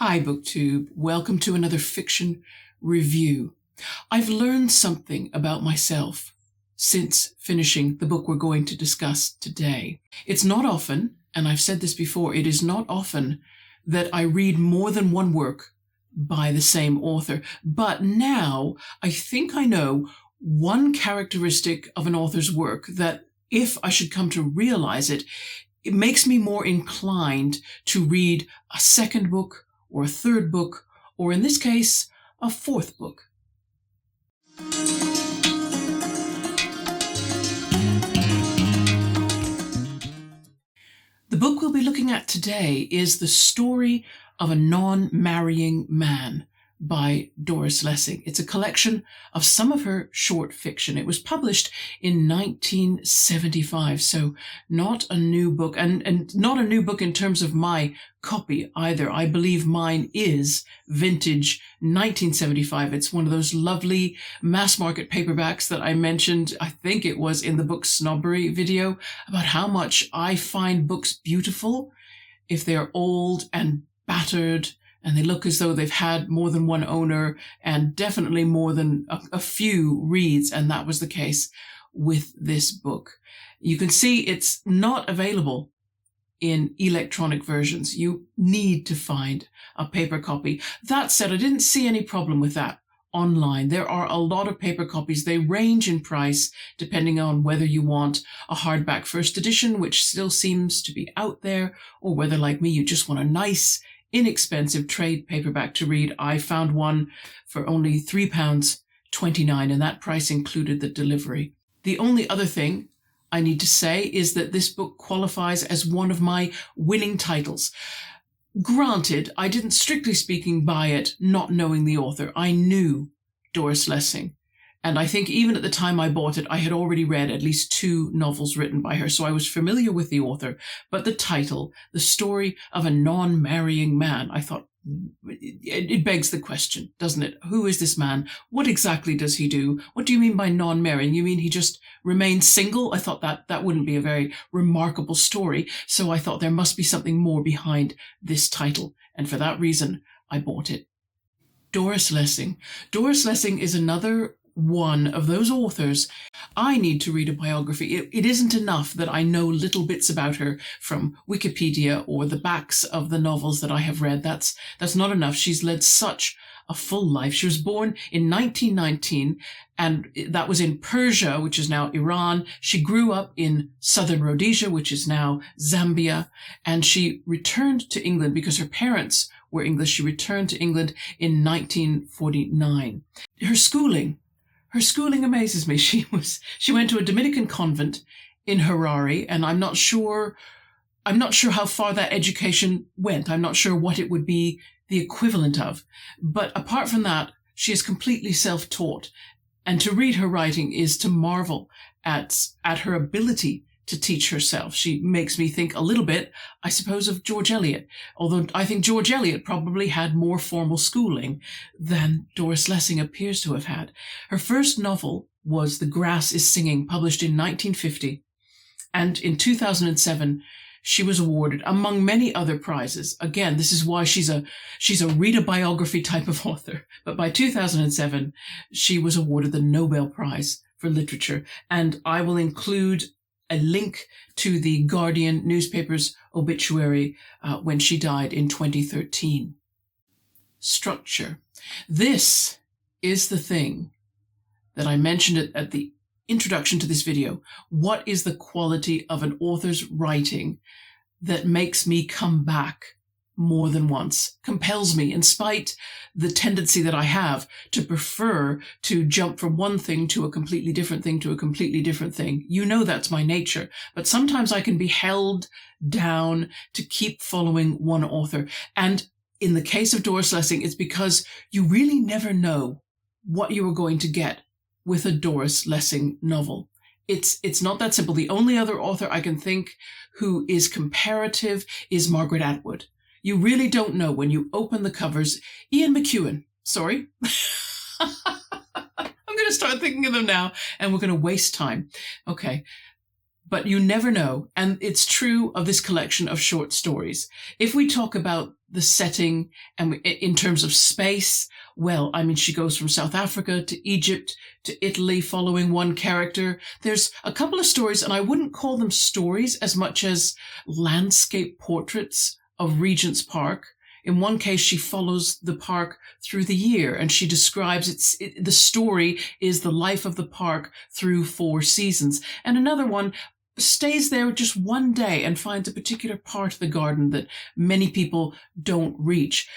Hi, BookTube. Welcome to another fiction review. I've learned something about myself since finishing the book we're going to discuss today. It's not often, and I've said this before, it is not often that I read more than one work by the same author. But now I think I know one characteristic of an author's work that, if I should come to realize it, it makes me more inclined to read a second book or a third book, or in this case, a fourth book. The book we'll be looking at today is The Story of a Non-Marrying Man by Doris Lessing. It's a collection of some of her short fiction. It was published in 1975, so not a new book, and not a new book in terms of my copy either. I believe mine is vintage 1975. It's one of those lovely mass market paperbacks that I mentioned, I think it was in the Book Snobbery video, about how much I find books beautiful if they're old and battered and they look as though they've had more than one owner and definitely more than a few reads, and that was the case with this book. You can see it's not available in electronic versions. You need to find a paper copy. That said, I didn't see any problem with that online. There are a lot of paper copies. They range in price depending on whether you want a hardback first edition, which still seems to be out there, or whether, like me, you just want a nice, inexpensive trade paperback to read. I found one for only £3.29, and that price included the delivery. The only other thing I need to say is that this book qualifies as one of my winning titles. Granted, I didn't, strictly speaking, buy it not knowing the author. I knew Doris Lessing, and I think even at the time I bought it, I had already read at least 2 novels written by her, so I was familiar with the author. But the title, The Story of a Non-Marrying Man, I thought, it begs the question, doesn't it? Who is this man? What exactly does he do? What do you mean by non-marrying? You mean he just remains single? I thought that wouldn't be a very remarkable story, so I thought there must be something more behind this title, and for that reason, I bought it. Doris Lessing. Doris Lessing is another one of those authors. I need to read a biography. It isn't enough that I know little bits about her from Wikipedia or the backs of the novels that I have read. That's not enough. She's led such a full life. She was born in 1919, and that was in Persia, which is now Iran. She grew up in southern Rhodesia, which is now Zambia, and she returned to England because her parents were English. She returned to England in 1949. Her schooling amazes me. She went to a Dominican convent in Harare, and I'm not sure how far that education went. I'm not sure what it would be the equivalent of. But apart from that, she is completely self-taught. And to read her writing is to marvel at her ability to teach herself. She makes me think a little bit, I suppose, of George Eliot, although I think George Eliot probably had more formal schooling than Doris Lessing appears to have had. Her first novel was The Grass is Singing, published in 1950, and in 2007 she was awarded, among many other prizes. Again, this is why she's a reader biography type of author, but by 2007 she was awarded the Nobel Prize for Literature, and I will include a link to the Guardian newspaper's obituary when she died in 2013. Structure. This is the thing that I mentioned at the introduction to this video. What is the quality of an author's writing that makes me come back more than once, compels me, in spite the tendency that I have to prefer to jump from one thing to a completely different thing to a completely different thing. You know that's my nature, but sometimes I can be held down to keep following one author. And in the case of Doris Lessing, it's because you really never know what you are going to get with a Doris Lessing novel. It's not that simple. The only other author I can think who is comparative is Margaret Atwood. You really don't know when you open the covers. Ian McEwan, sorry. I'm going to start thinking of them now, and we're going to waste time. Okay. But you never know, and it's true of this collection of short stories. If we talk about the setting, and in terms of space, well, I mean, she goes from South Africa to Egypt to Italy following one character. There's a couple of stories, and I wouldn't call them stories as much as landscape portraits of Regent's Park. In one case, she follows the park through the year, and she describes the story is the life of the park through 4 seasons. And another one stays there just one day and finds a particular part of the garden that many people don't reach.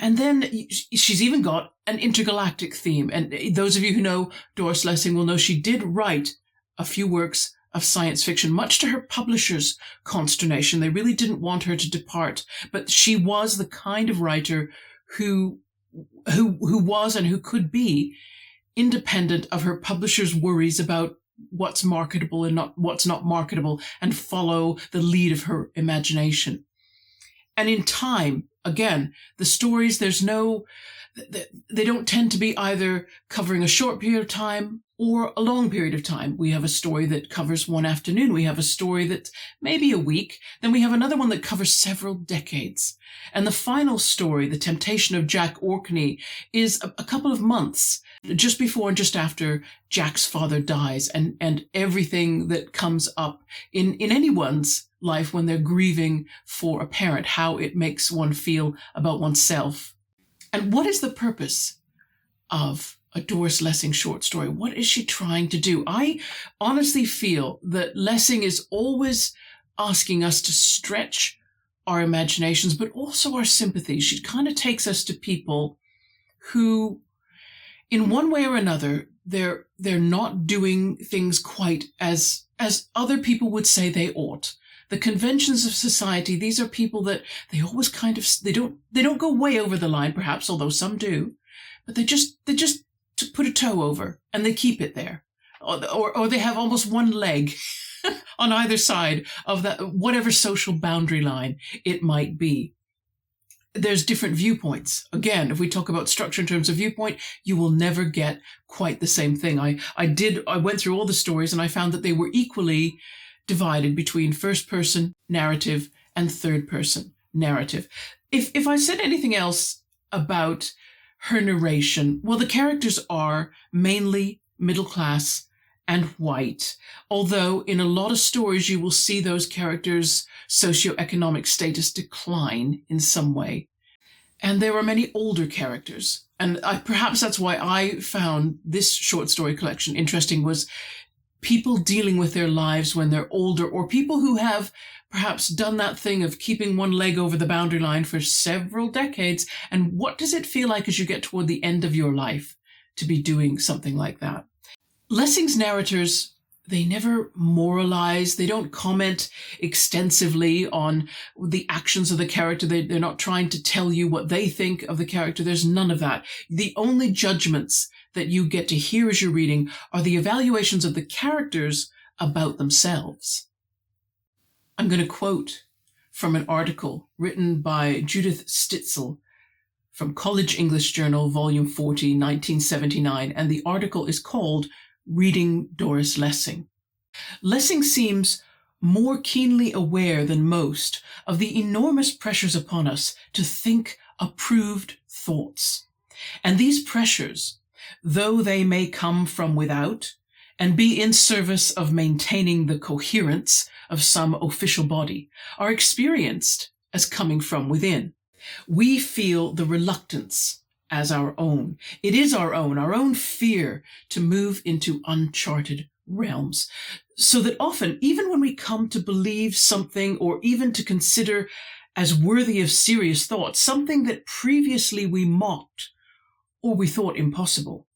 And then she's even got an intergalactic theme. And those of you who know Doris Lessing will know she did write a few works of science fiction, much to her publisher's consternation. They really didn't want her to depart, but she was the kind of writer who was and who could be independent of her publisher's worries about what's marketable and what's not marketable, and follow the lead of her imagination. And in time, again, the stories, they don't tend to be either covering a short period of time or a long period of time. We have a story that covers one afternoon. We have a story that's maybe a week. Then we have another one that covers several decades. And the final story, The Temptation of Jack Orkney, is a couple of months, just before and just after Jack's father dies, and everything that comes up in anyone's life when they're grieving for a parent, how it makes one feel about oneself. And what is the purpose of a Doris Lessing short story? What is she trying to do? I honestly feel that Lessing is always asking us to stretch our imaginations, but also our sympathies. She kind of takes us to people who, in one way or another, they're not doing things quite as other people would say they ought. The conventions of society, these are people that they always kind of, they don't go way over the line, perhaps, although some do, but they just to put a toe over, and they keep it there. Or they have almost one leg on either side of that, whatever social boundary line it might be. There's different viewpoints. Again, if we talk about structure in terms of viewpoint, you will never get quite the same thing. I went through all the stories, and I found that they were equally divided between first-person narrative and third-person narrative. If I said anything else about her narration, well, the characters are mainly middle class and white, although in a lot of stories you will see those characters' socioeconomic status decline in some way. And there are many older characters, and perhaps that's why I found this short story collection interesting, was people dealing with their lives when they're older, or people who have perhaps done that thing of keeping one leg over the boundary line for several decades. And what does it feel like as you get toward the end of your life to be doing something like that? Lessing's narrators, they never moralize. They don't comment extensively on the actions of the character. They're not trying to tell you what they think of the character. There's none of that. The only judgments that you get to hear as you're reading are the evaluations of the characters about themselves. I'm going to quote from an article written by Judith Stitzel from College English Journal, Volume 40, 1979, and the article is called Reading Doris Lessing. Lessing seems more keenly aware than most of the enormous pressures upon us to think approved thoughts. And these pressures, though they may come from without and be in service of maintaining the coherence of some official body, are experienced as coming from within. We feel the reluctance as our own. It is our own fear to move into uncharted realms. So that often, even when we come to believe something, or even to consider as worthy of serious thought, something that previously we mocked or we thought impossible,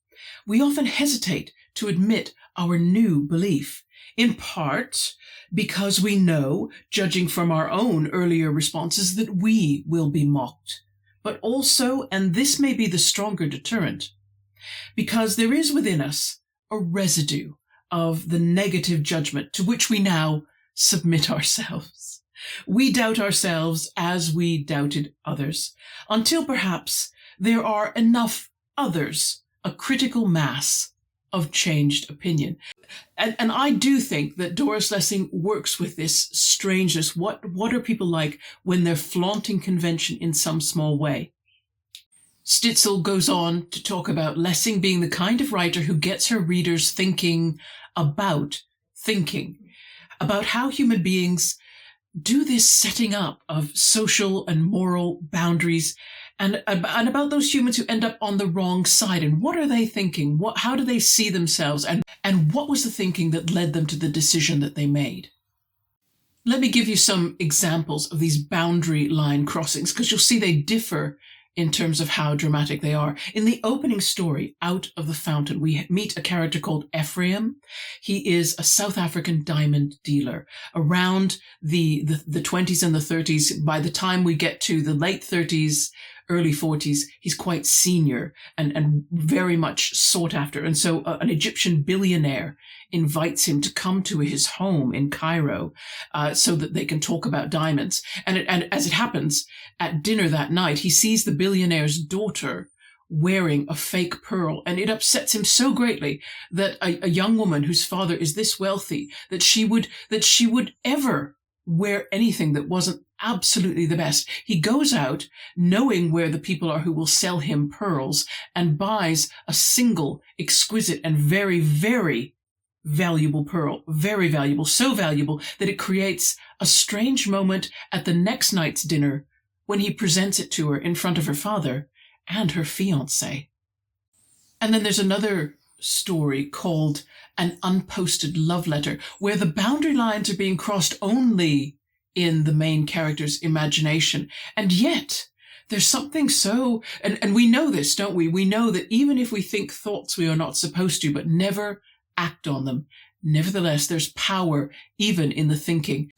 we often hesitate to admit our new belief, in part because we know, judging from our own earlier responses, that we will be mocked. But also, and this may be the stronger deterrent, because there is within us a residue of the negative judgment to which we now submit ourselves. We doubt ourselves as we doubted others, until perhaps there are enough others, a critical mass of changed opinion. And I do think that Doris Lessing works with this strangeness. What are people like when they're flaunting convention in some small way? Stitzel goes on to talk about Lessing being the kind of writer who gets her readers thinking, about how human beings do this setting up of social and moral boundaries, and about those humans who end up on the wrong side, and what are they thinking? How do they see themselves? And what was the thinking that led them to the decision that they made? Let me give you some examples of these boundary line crossings, because you'll see they differ in terms of how dramatic they are. In the opening story, Out of the Fountain, we meet a character called Ephraim. He is a South African diamond dealer. Around the 20s and the 30s, by the time we get to the late 30s, early 40s, he's quite senior and very much sought after. And so an Egyptian billionaire invites him to come to his home in Cairo so that they can talk about diamonds. And as it happens, at dinner that night, he sees the billionaire's daughter wearing a fake pearl, and it upsets him so greatly that a young woman whose father is this wealthy, that she would ever wear anything that wasn't absolutely the best. He goes out knowing where the people are who will sell him pearls and buys a single exquisite and very, very valuable pearl. Very valuable, so valuable that it creates a strange moment at the next night's dinner when he presents it to her in front of her father and her fiancé. And then there's another story called An Unposted Love Letter, where the boundary lines are being crossed only in the main character's imagination. And yet, there's something so, and we know this, don't we? We know that even if we think thoughts we are not supposed to, but never act on them, nevertheless, there's power even in the thinking.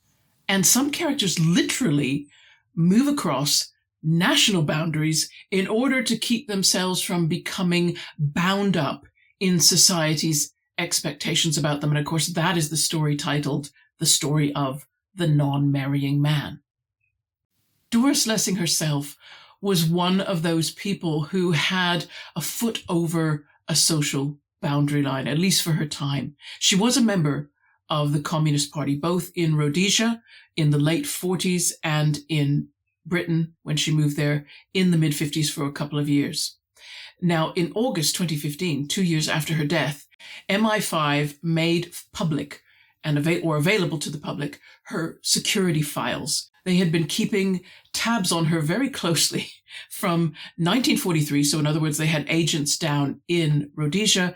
And some characters literally move across national boundaries in order to keep themselves from becoming bound up in society's expectations about them. And of course, that is the story titled The Story of the Non-Marrying Man. Doris Lessing herself was one of those people who had a foot over a social boundary line, at least for her time. She was a member of the Communist Party, both in Rhodesia in the late 40s and in Britain when she moved there in the mid-50s for a couple of years. Now, in August 2015, 2 years after her death, MI5 made public and available to the public her security files. They had been keeping tabs on her very closely from 1943. So in other words, they had agents down in Rhodesia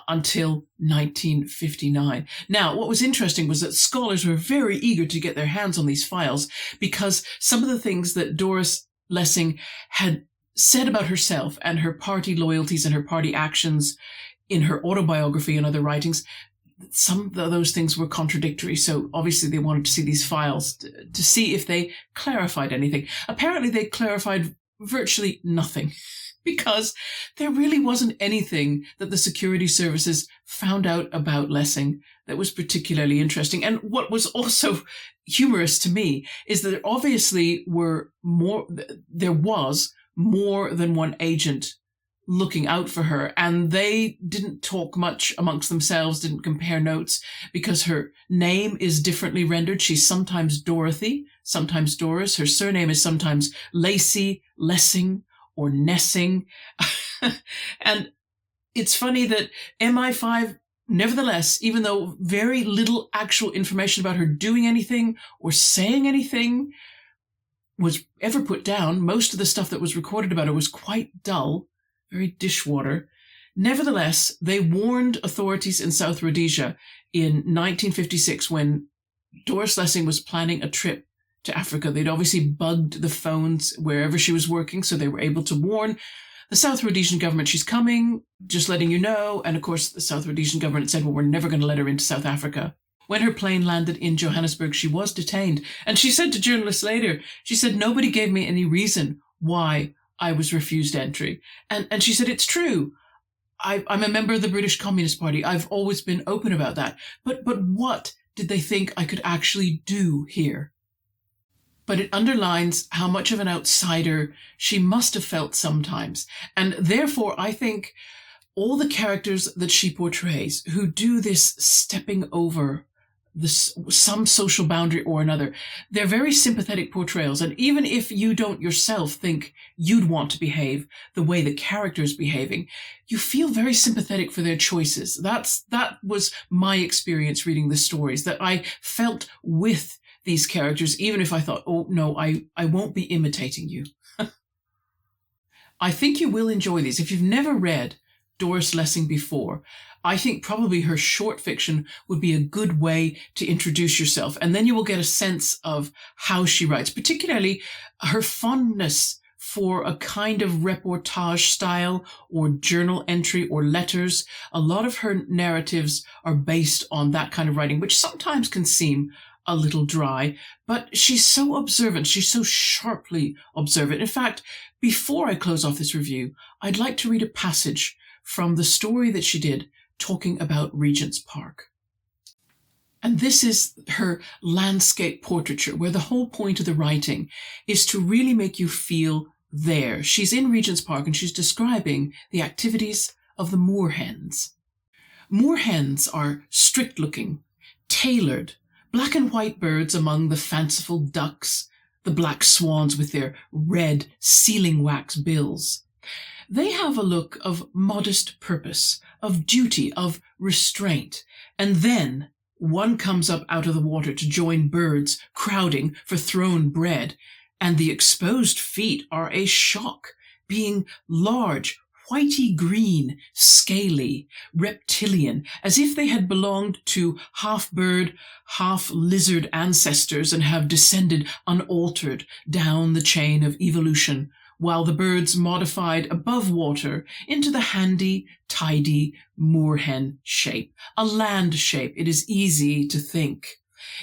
until 1959. Now, what was interesting was that scholars were very eager to get their hands on these files because some of the things that Doris Lessing had said about herself and her party loyalties and her party actions in her autobiography and other writings, some of those things were contradictory. So obviously they wanted to see these files to see if they clarified anything. Apparently they clarified virtually nothing because there really wasn't anything that the security services found out about Lessing that was particularly interesting. And what was also humorous to me is that there obviously there was more than one agent looking out for her, and they didn't talk much amongst themselves, didn't compare notes, because her name is differently rendered. She's sometimes Dorothy, sometimes Doris. Her surname is sometimes Lacey, Lessing, or Nessing. And it's funny that MI5, nevertheless, even though very little actual information about her doing anything or saying anything was ever put down, most of the stuff that was recorded about her was quite dull, very dishwater. Nevertheless, they warned authorities in South Rhodesia in 1956 when Doris Lessing was planning a trip to Africa. They'd obviously bugged the phones wherever she was working, so they were able to warn the South Rhodesian government, she's coming, just letting you know. And of course, the South Rhodesian government said, well, we're never going to let her into South Africa. When her plane landed in Johannesburg, she was detained. And she said to journalists later, she said, nobody gave me any reason why I was refused entry. And she said, it's true. I'm a member of the British Communist Party. I've always been open about that. But what did they think I could actually do here? But it underlines how much of an outsider she must have felt sometimes. And therefore, I think all the characters that she portrays who do this stepping over some social boundary or another, they're very sympathetic portrayals. And even if you don't yourself think you'd want to behave the way the character's behaving, you feel very sympathetic for their choices. That was my experience reading the stories, that I felt with these characters, even if I thought, oh no, I won't be imitating you. I think you will enjoy these. If you've never read Doris Lessing before, I think probably her short fiction would be a good way to introduce yourself. And then you will get a sense of how she writes, particularly her fondness for a kind of reportage style or journal entry or letters. A lot of her narratives are based on that kind of writing, which sometimes can seem a little dry, but she's so observant. She's so sharply observant. In fact, before I close off this review, I'd like to read a passage from the story that she did talking about Regent's Park. And this is her landscape portraiture, where the whole point of the writing is to really make you feel there. She's in Regent's Park and she's describing the activities of the moorhens. Moorhens are strict-looking, tailored, black and white birds among the fanciful ducks, the black swans with their red sealing wax bills. They have a look of modest purpose, of duty, of restraint, and then one comes up out of the water to join birds crowding for thrown bread, and the exposed feet are a shock, being large, whitey green, scaly, reptilian, as if they had belonged to half-bird, half-lizard ancestors and have descended unaltered down the chain of evolution, while the birds modified above water into the handy, tidy moorhen shape, a land shape it is easy to think.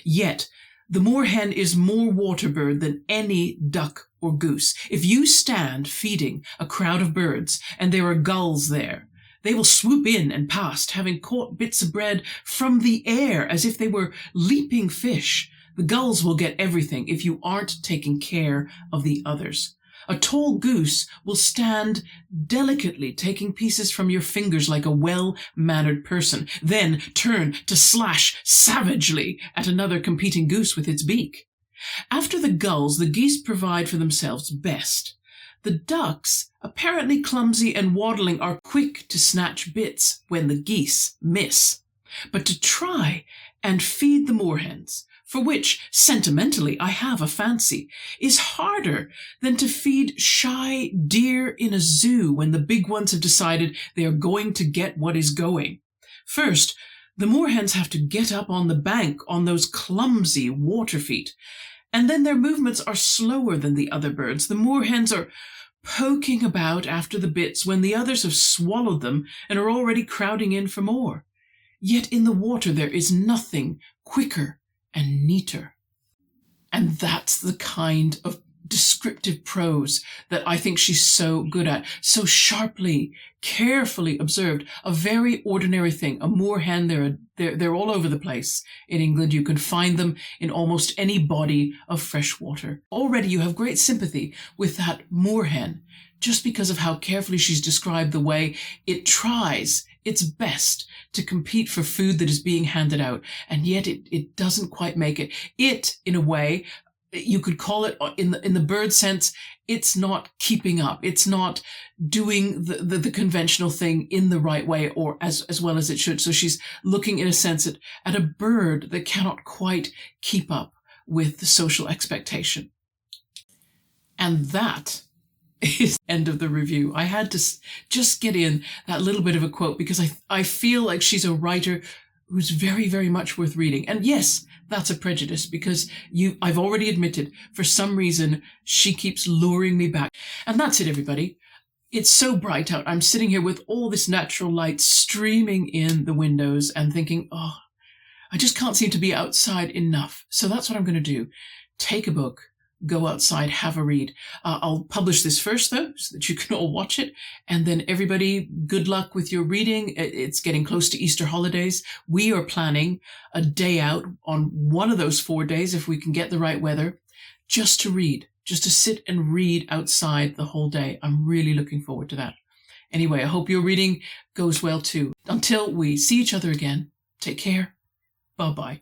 Yet the moorhen is more water bird than any duck or goose. If you stand feeding a crowd of birds and there are gulls there, they will swoop in and past, having caught bits of bread from the air as if they were leaping fish. The gulls will get everything if you aren't taking care of the others. A tall goose will stand delicately taking pieces from your fingers like a well-mannered person, then turn to slash savagely at another competing goose with its beak. After the gulls, the geese provide for themselves best. The ducks, apparently clumsy and waddling, are quick to snatch bits when the geese miss. But to try and feed the moorhens, for which, sentimentally, I have a fancy, is harder than to feed shy deer in a zoo when the big ones have decided they are going to get what is going. First, the moorhens have to get up on the bank on those clumsy water feet, and then their movements are slower than the other birds. The moorhens are poking about after the bits when the others have swallowed them and are already crowding in for more. Yet in the water there is nothing quicker and neater. And that's the kind of descriptive prose that I think she's so good at, so sharply, carefully observed. A very ordinary thing, a moorhen, they're all over the place in England. You can find them in almost any body of fresh water. Already you have great sympathy with that moorhen, just because of how carefully she's described the way it tries its best to compete for food that is being handed out, and yet it doesn't quite make it. It, in a way, you could call it, in the bird sense, it's not keeping up. It's not doing the conventional thing in the right way or as well as it should. So she's looking, in a sense, at a bird that cannot quite keep up with the social expectation. And that is the end of the review. I had to just get in that little bit of a quote because I feel like she's a writer who's very, very much worth reading. And yes, that's a prejudice because I've already admitted, for some reason, she keeps luring me back. And that's it, everybody. It's so bright out. I'm sitting here with all this natural light streaming in the windows and thinking, oh, I just can't seem to be outside enough. So that's what I'm going to do. Take a book, go outside, have a read. I'll publish this first, though, so that you can all watch it. And then everybody, good luck with your reading. It's getting close to Easter holidays. We are planning a day out on one of those 4 days, if we can get the right weather, just to read, just to sit and read outside the whole day. I'm really looking forward to that. Anyway, I hope your reading goes well too. Until we see each other again, take care. Bye-bye.